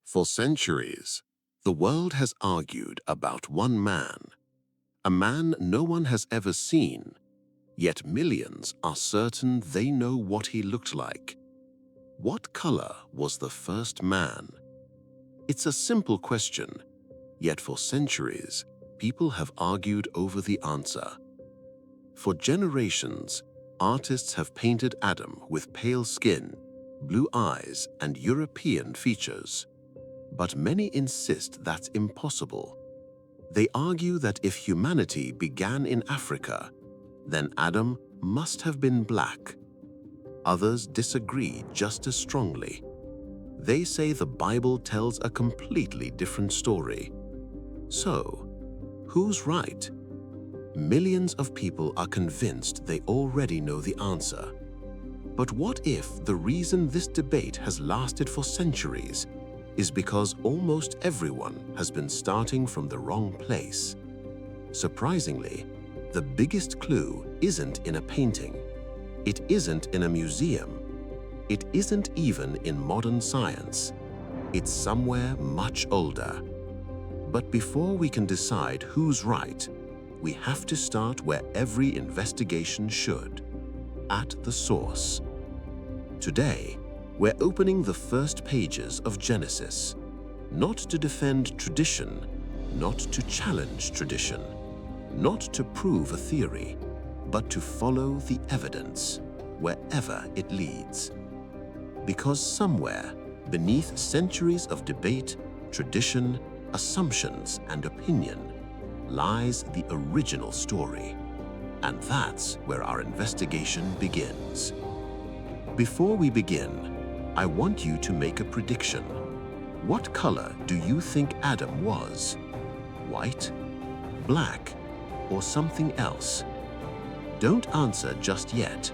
For centuries, the world has argued about one man, a man no one has ever seen, yet millions are certain they know what he looked like. What color was the first man? It's a simple question, yet for centuries, people have argued over the answer. For generations, artists have painted Adam with pale skin, blue eyes, and European features. But many insist that's impossible. They argue that if humanity began in Africa, then Adam must have been black. Others disagree just as strongly. They say the Bible tells a completely different story. So, who's right? Millions of people are convinced they already know the answer. But what if the reason this debate has lasted for centuries is because almost everyone has been starting from the wrong place? Surprisingly, the biggest clue isn't in a painting. It isn't in a museum. It isn't even in modern science. It's somewhere much older. But before we can decide who's right, we have to start where every investigation should, at the source. Today, we're opening the first pages of Genesis, not to defend tradition, not to challenge tradition, not to prove a theory, but to follow the evidence, wherever it leads. Because somewhere, beneath centuries of debate, tradition, assumptions, and opinion, lies the original story. And that's where our investigation begins. Before we begin, I want you to make a prediction. What color do you think Adam was? White, black, or something else? Don't answer just yet.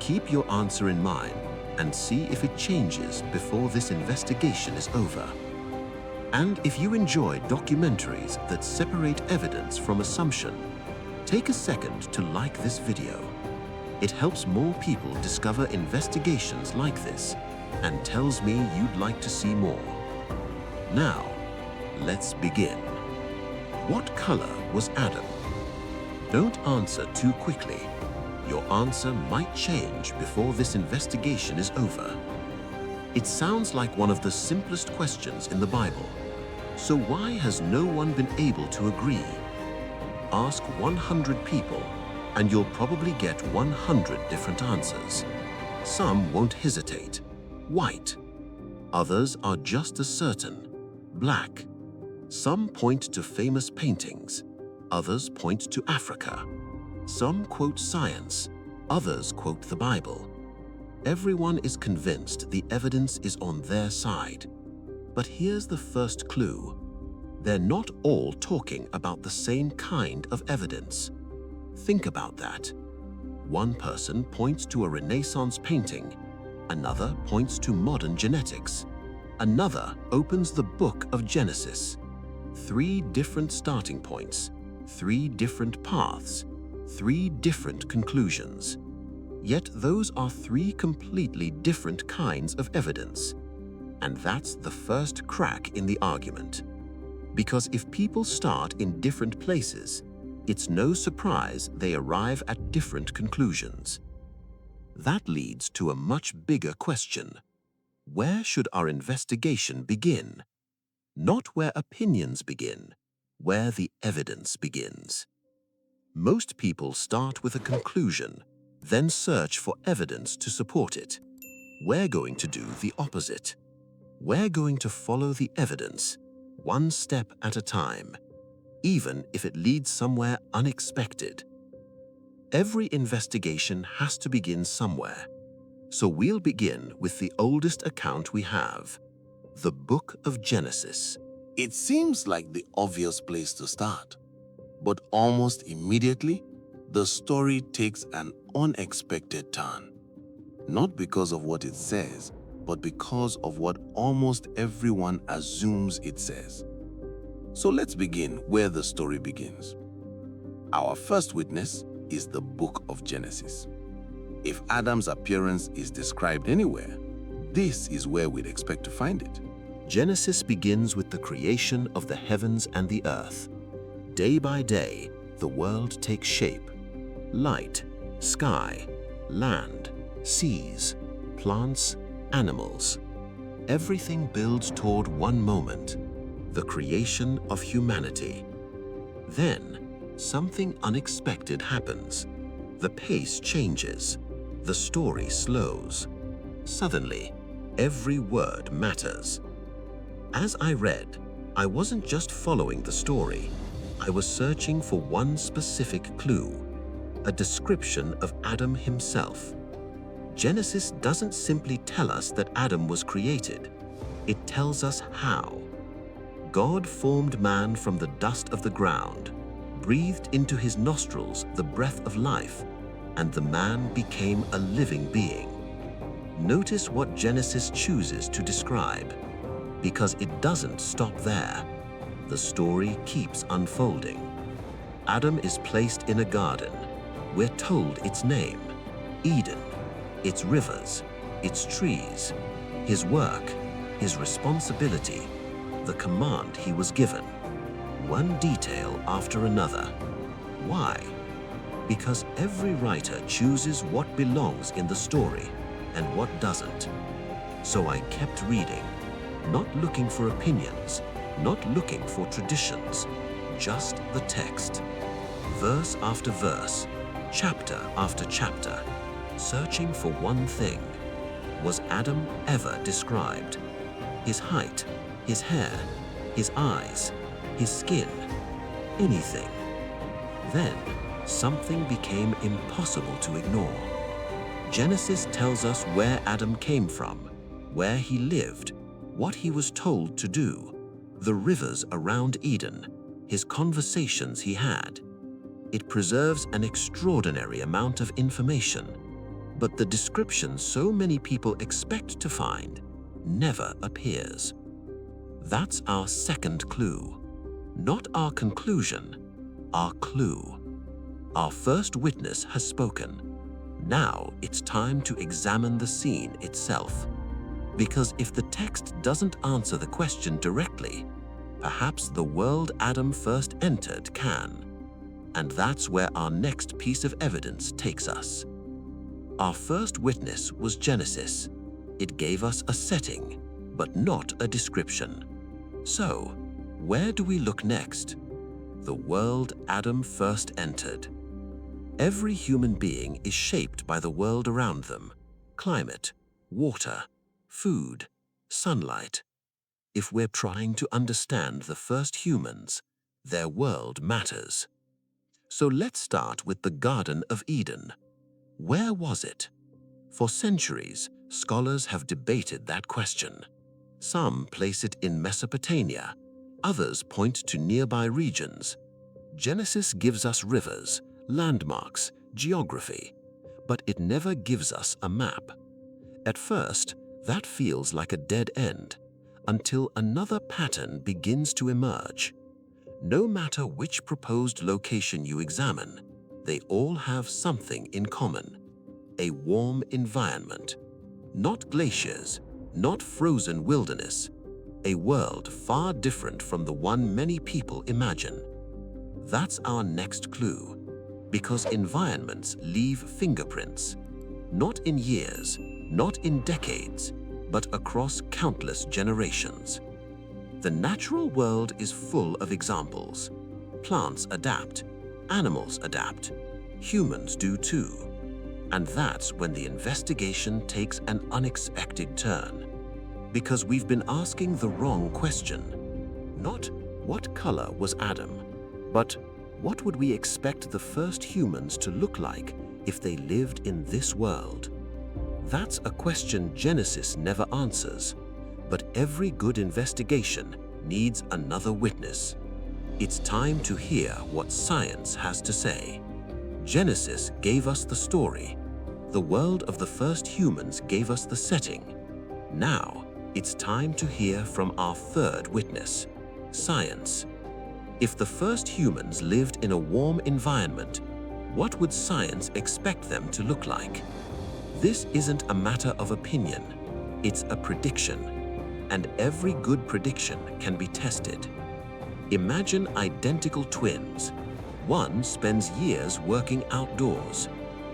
Keep your answer in mind and see if it changes before this investigation is over. And if you enjoy documentaries that separate evidence from assumption, take a second to like this video. It helps more people discover investigations like this and tells me you'd like to see more. Now, let's begin. What color was Adam? Don't answer too quickly. Your answer might change before this investigation is over. It sounds like one of the simplest questions in the Bible. So why has no one been able to agree? Ask 100 people, and you'll probably get 100 different answers. Some won't hesitate. White. Others are just as certain. Black. Some point to famous paintings. Others point to Africa. Some quote science. Others quote the Bible. Everyone is convinced the evidence is on their side. But here's the first clue. They're not all talking about the same kind of evidence. Think about that. One person points to a Renaissance painting. Another points to modern genetics. Another opens the book of Genesis. 3 different starting points, 3 different paths, 3 different conclusions. Yet those are 3 completely different kinds of evidence. And that's the first crack in the argument. Because if people start in different places, it's no surprise they arrive at different conclusions. That leads to a much bigger question. Where should our investigation begin? Not where opinions begin, where the evidence begins. Most people start with a conclusion, then search for evidence to support it. We're going to do the opposite. We're going to follow the evidence, one step at a time, even if it leads somewhere unexpected. Every investigation has to begin somewhere, so we'll begin with the oldest account we have, the Book of Genesis. It seems like the obvious place to start, but almost immediately, the story takes an unexpected turn. Not because of what it says, but because of what almost everyone assumes it says. So let's begin where the story begins. Our first witness is the Book of Genesis. If Adam's appearance is described anywhere, this is where we'd expect to find it. Genesis begins with the creation of the heavens and the earth. Day by day, the world takes shape. Light, sky, land, seas, plants, animals. Everything builds toward one moment, the creation of humanity. Then, something unexpected happens. The pace changes. The story slows. Suddenly, every word matters. As I read, I wasn't just following the story. I was searching for one specific clue, a description of Adam himself. Genesis doesn't simply tell us that Adam was created. It tells us how. God formed man from the dust of the ground, breathed into his nostrils the breath of life, and the man became a living being. Notice what Genesis chooses to describe, because it doesn't stop there. The story keeps unfolding. Adam is placed in a garden. We're told its name, Eden, its rivers, its trees, his work, his responsibility, the command he was given. One detail after another. Why? Because every writer chooses what belongs in the story and what doesn't. So I kept reading, not looking for opinions, not looking for traditions, just the text. Verse after verse, chapter after chapter, searching for one thing. Was Adam ever described? His height, his hair, his eyes, his skin, anything. Then, something became impossible to ignore. Genesis tells us where Adam came from, where he lived, what he was told to do, the rivers around Eden, his conversations he had. It preserves an extraordinary amount of information, but the description so many people expect to find never appears. That's our second clue. Not our conclusion, our clue. Our first witness has spoken. Now it's time to examine the scene itself. Because if the text doesn't answer the question directly, perhaps the world Adam first entered can. And that's where our next piece of evidence takes us. Our first witness was Genesis. It gave us a setting, but not a description. So, where do we look next? The world Adam first entered. Every human being is shaped by the world around them: climate, water, food, sunlight. If we're trying to understand the first humans, their world matters. So let's start with the Garden of Eden. Where was it? For centuries, scholars have debated that question. Some place it in Mesopotamia, others point to nearby regions. Genesis gives us rivers, landmarks, geography, but it never gives us a map. At first, that feels like a dead end, until another pattern begins to emerge. No matter which proposed location you examine, they all have something in common: a warm environment. Not glaciers, not frozen wilderness, a world far different from the one many people imagine. That's our next clue, because environments leave fingerprints, not in years, not in decades, but across countless generations. The natural world is full of examples. Plants adapt, animals adapt, humans do too. And that's when the investigation takes an unexpected turn. Because we've been asking the wrong question. Not what color was Adam, but what would we expect the first humans to look like if they lived in this world? That's a question Genesis never answers, but every good investigation needs another witness. It's time to hear what science has to say. Genesis gave us the story. The world of the first humans gave us the setting. Now, it's time to hear from our third witness, science. If the first humans lived in a warm environment, what would science expect them to look like? This isn't a matter of opinion, it's a prediction. and every good prediction can be tested. Imagine identical twins. One spends years working outdoors.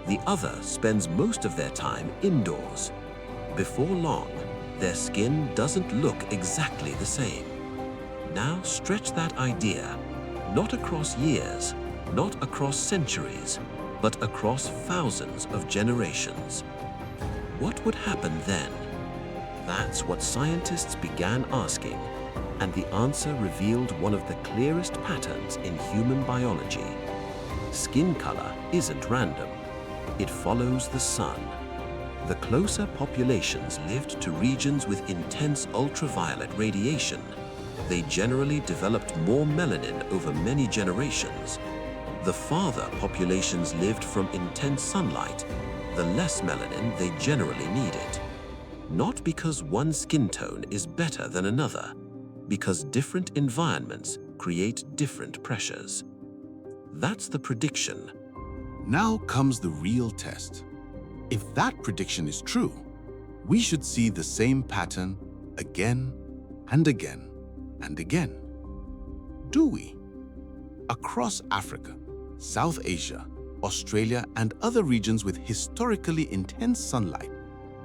The other spends most of their time indoors. Before long, their skin doesn't look exactly the same. Now stretch that idea, not across years, not across centuries, but across thousands of generations. What would happen then? That's what scientists began asking, and the answer revealed one of the clearest patterns in human biology. Skin color isn't random. It follows the sun. The closer populations lived to regions with intense ultraviolet radiation, they generally developed more melanin over many generations. The farther populations lived from intense sunlight, the less melanin they generally needed. Not because one skin tone is better than another, because different environments create different pressures. That's the prediction. Now comes the real test. If that prediction is true, we should see the same pattern again and again and again. Do we? Across Africa, South Asia, Australia, and other regions with historically intense sunlight,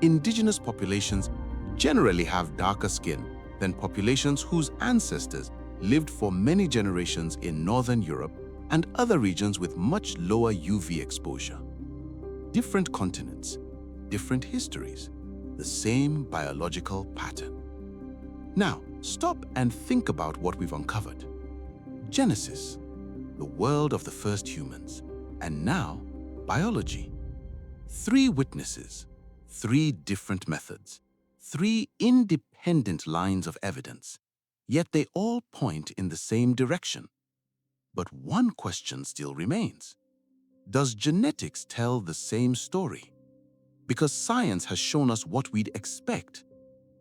indigenous populations generally have darker skin than populations whose ancestors lived for many generations in Northern Europe and other regions with much lower UV exposure. Different continents, different histories, the same biological pattern. Now, stop and think about what we've uncovered. Genesis, the world of the first humans, and now biology. 3 witnesses, 3 different methods, 3 independent lines of evidence, yet they all point in the same direction. But one question still remains. Does genetics tell the same story? Because science has shown us what we'd expect.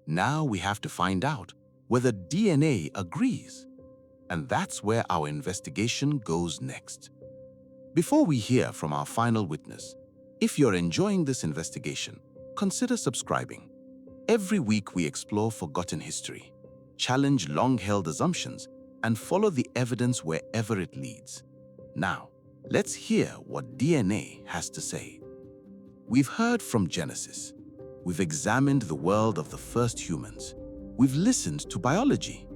Now we have to find out whether DNA agrees. And that's where our investigation goes next. Before we hear from our final witness, if you're enjoying this investigation, consider subscribing. Every week we explore forgotten history, challenge long-held assumptions, and follow the evidence wherever it leads. Now, let's hear what DNA has to say. We've heard from Genesis. We've examined the world of the first humans. We've listened to biology.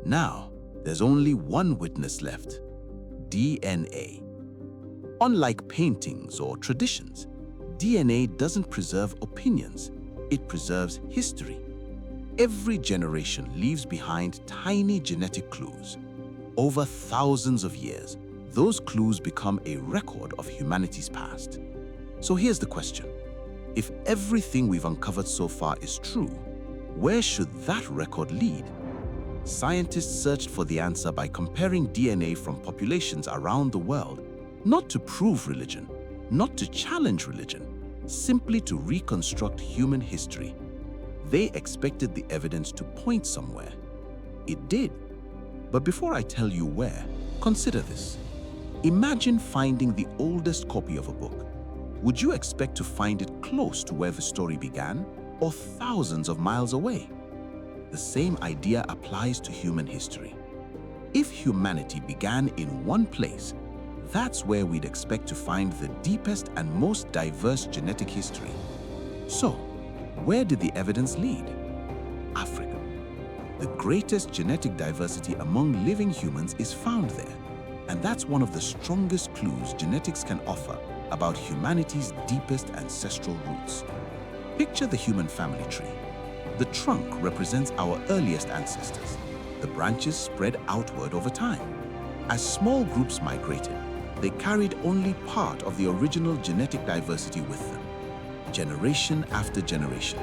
Now, there's only one witness left: DNA. Unlike paintings or traditions, DNA doesn't preserve opinions, it preserves history. Every generation leaves behind tiny genetic clues. Over thousands of years, those clues become a record of humanity's past. So here's the question. If everything we've uncovered so far is true, where should that record lead? Scientists searched for the answer by comparing DNA from populations around the world, not to prove religion, not to challenge religion, simply to reconstruct human history. They expected the evidence to point somewhere. It did. But before I tell you where, consider this. Imagine finding the oldest copy of a book. Would you expect to find it close to where the story began, or thousands of miles away? The same idea applies to human history. If humanity began in one place, that's where we'd expect to find the deepest and most diverse genetic history. So, where did the evidence lead? Africa. The greatest genetic diversity among living humans is found there, and that's one of the strongest clues genetics can offer about humanity's deepest ancestral roots. Picture the human family tree. The trunk represents our earliest ancestors. The branches spread outward over time. As small groups migrated, they carried only part of the original genetic diversity with them. Generation after generation,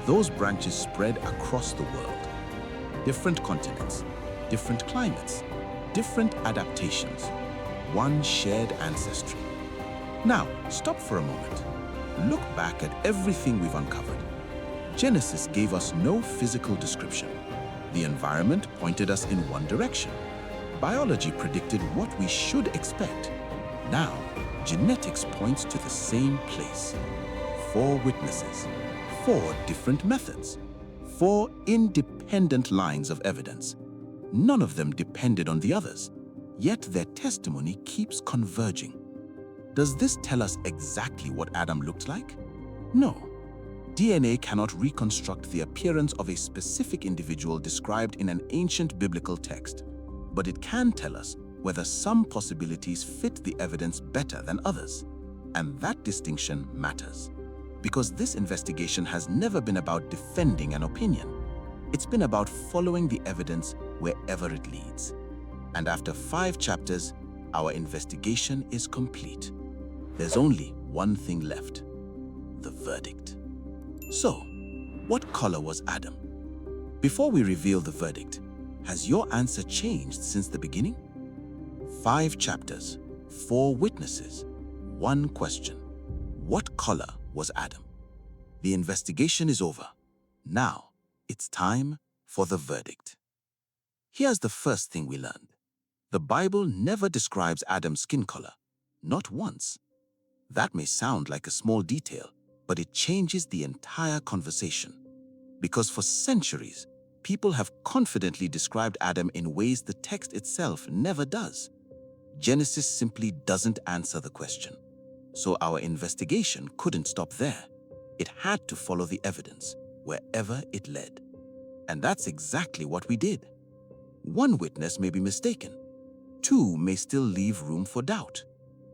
those branches spread across the world. Different continents, different climates, different adaptations, one shared ancestry. Now, stop for a moment. Look back at everything we've uncovered. Genesis gave us no physical description. The environment pointed us in one direction. Biology predicted what we should expect. Now, genetics points to the same place. 4 witnesses, 4 different methods, 4 independent lines of evidence. None of them depended on the others, yet their testimony keeps converging. Does this tell us exactly what Adam looked like? No. DNA cannot reconstruct the appearance of a specific individual described in an ancient biblical text, but it can tell us whether some possibilities fit the evidence better than others. And that distinction matters, because this investigation has never been about defending an opinion. It's been about following the evidence wherever it leads. And after 5 chapters, our investigation is complete. There's only one thing left: the verdict. So, what color was Adam? Before we reveal the verdict, has your answer changed since the beginning? 5 chapters, 4 witnesses, 1 question. What color was Adam? The investigation is over. Now, it's time for the verdict. Here's the first thing we learned. The Bible never describes Adam's skin color, not once. That may sound like a small detail, but it changes the entire conversation. Because for centuries, people have confidently described Adam in ways the text itself never does. Genesis simply doesn't answer the question. So our investigation couldn't stop there. It had to follow the evidence, wherever it led. And that's exactly what we did. 1 witness may be mistaken. 2 may still leave room for doubt.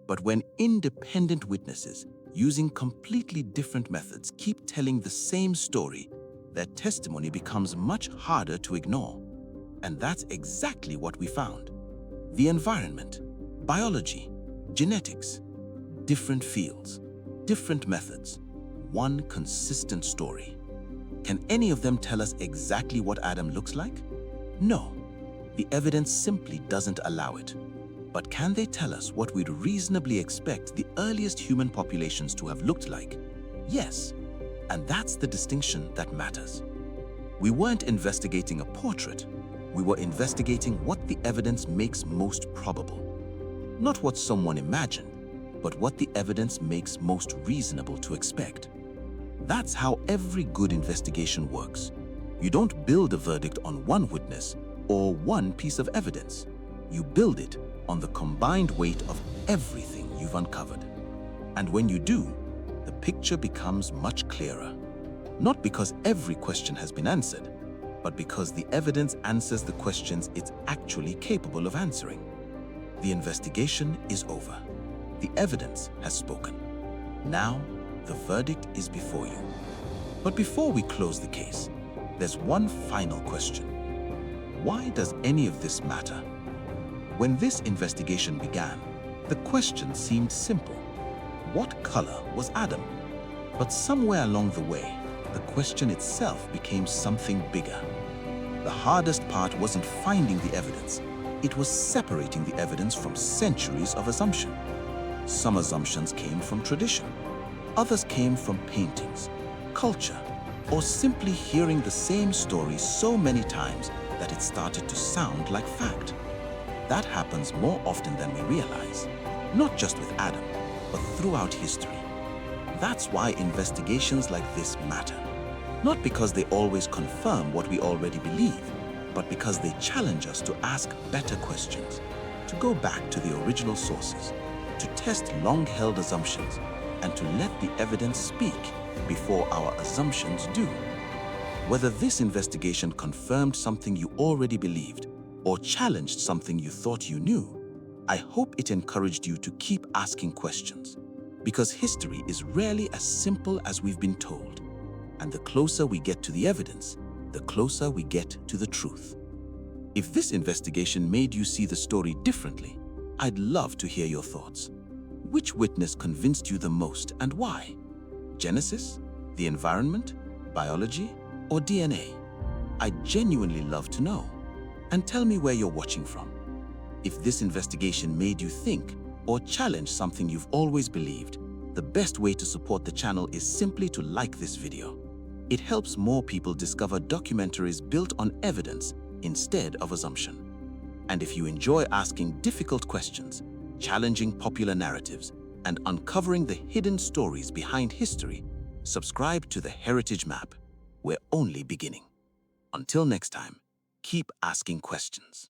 But when independent witnesses, using completely different methods, keep telling the same story, their testimony becomes much harder to ignore. And that's exactly what we found. The environment, biology, genetics, different fields, different methods, one consistent story. Can any of them tell us exactly what Adam looks like? No, the evidence simply doesn't allow it. But can they tell us what we'd reasonably expect the earliest human populations to have looked like? Yes, and that's the distinction that matters. We weren't investigating a portrait, we were investigating what the evidence makes most probable. Not what someone imagined, but what the evidence makes most reasonable to expect. That's how every good investigation works. You don't build a verdict on 1 witness or 1 piece of evidence. You build it on the combined weight of everything you've uncovered. And when you do, the picture becomes much clearer. Not because every question has been answered, but because the evidence answers the questions it's actually capable of answering. The investigation is over. The evidence has spoken. Now, the verdict is before you. But before we close the case, there's one final question. Why does any of this matter? When this investigation began, the question seemed simple. What color was Adam? But somewhere along the way, the question itself became something bigger. The hardest part wasn't finding the evidence. It was separating the evidence from centuries of assumption. Some assumptions came from tradition. Others came from paintings, culture, or simply hearing the same story so many times that it started to sound like fact. That happens more often than we realize, not just with Adam, but throughout history. That's why investigations like this matter. Not because they always confirm what we already believe, but because they challenge us to ask better questions, to go back to the original sources, to test long-held assumptions, and to let the evidence speak before our assumptions do. Whether this investigation confirmed something you already believed or challenged something you thought you knew, I hope it encouraged you to keep asking questions, because history is rarely as simple as we've been told. And the closer we get to the evidence, the closer we get to the truth. If this investigation made you see the story differently, I'd love to hear your thoughts. Which witness convinced you the most and why? Genesis, the environment, biology, or DNA? I'd genuinely love to know. And tell me where you're watching from. If this investigation made you think or challenge something you've always believed, the best way to support the channel is simply to like this video. It helps more people discover documentaries built on evidence instead of assumption. And if you enjoy asking difficult questions, challenging popular narratives, and uncovering the hidden stories behind history, subscribe to the Heritage Map. We're only beginning. Until next time, keep asking questions.